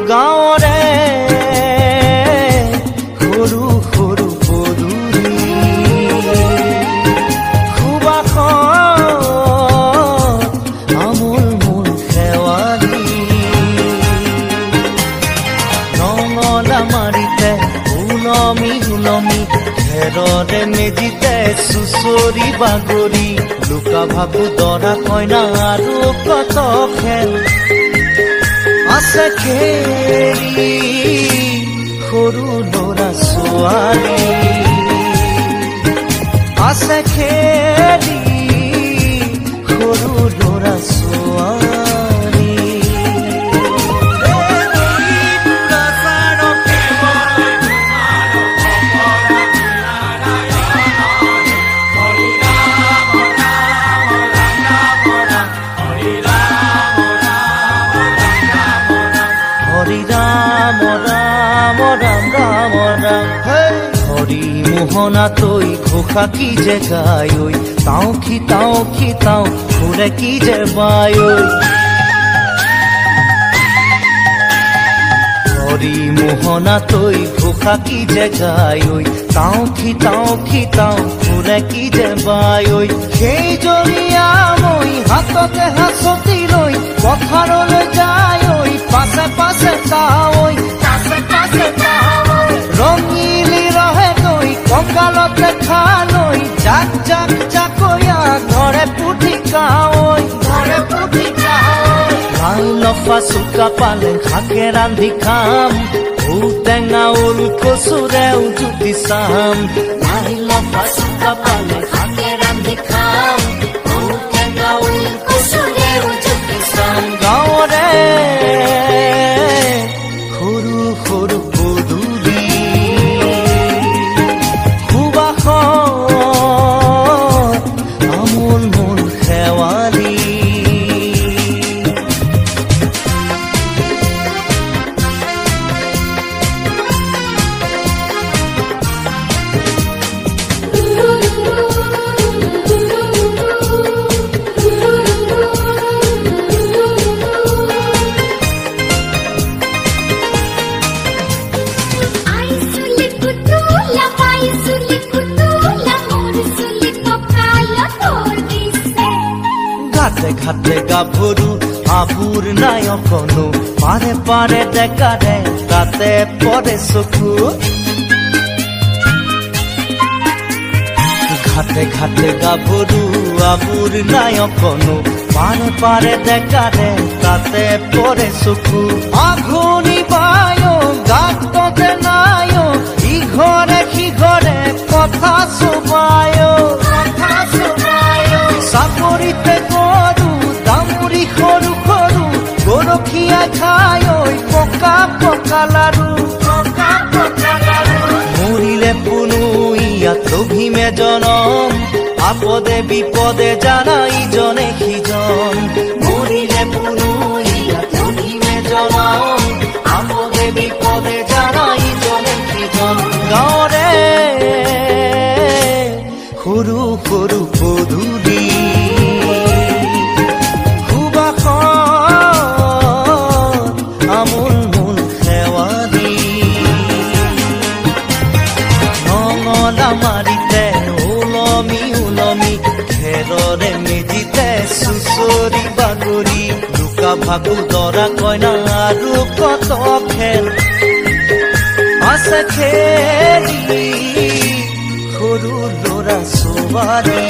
গাঁৱৰে সৰু সৰু পদূলি সুবাসত আমোল মোল শেৱালি নঙলা মাৰিতে উলমি উলমি ঘেৰতে মেজিতে চুচৰি বাগৰি লুকা ভাবু দৰা কইনা আৰু কত খেল আছে খেলি সৰু ল'ৰা ছোৱালী আছে খেলি সৰু ল'ৰা ছোৱালী হৰি মোহনা তৈ ঘোষা কি যে গায় তাও খিতাও ঘুৰে কি যে বায় হৰি মোহনা তৈ ঘোষা কি যে গায় তাও খিতাও ঘুৰে কি যে বায় সেই জৰিয়া মই হাততে হাঁচতি লৈ পথাৰলৈ যায় পাছে পাছে তাই ৰঙিলি ৰহে গৈ কঁকালতে খালৈ জাক জাক জাকৈয়া ঘৰে পুঠি কাৱৈ লাই লফা চুকা পালে শাকে ৰান্ধি খাম ঔটেঙা ওল কচুৰেও জুতি চাম লাই লফা চুকা পালে শাকে ৰান্ধি খাম ঔটেঙা ওল কচুৰেও জুতি চাম গাঁৱৰে সৰু সৰু পদূলি আমোল মোল শেৱালি ঘাটে গাভৰু আবুৰ নাই অকনো পাৰে পাৰে ডেকাৰে তাতে পৰে চকু ঘাটে ঘাটে গাভৰু আবুৰ নাই অকনো পাৰে পাৰে ডেকাৰে তাতে পৰে চকু আঘোনি বায় গাততে নাই ইঘৰে সিঘৰে কথা চুবায় চাকৰিতে গৰু দামুৰি সৰু সৰু গৰখীয়া খাই পকা পকা লাৰু মৰিলে পুনু ইয়াত অভিমে জনম আপদে বিপদে জানা ইজনে সিজন মৰিলে পুনু ইয়াত অভিমে জনম আপদে বিপদে জানা ইজনে সিজন গাঁৱৰে সৰু সৰু পদূলি আমোল মোল শেৱালি নঙলা মাৰিতে ওলমি ওলমি ঘেৰৰে মেজিতে চুচৰি বাগৰি লুকা ভাগু দৰা কইনা আৰু কত খেল আছে খেলি সৰু ল'ৰা ছোৱালী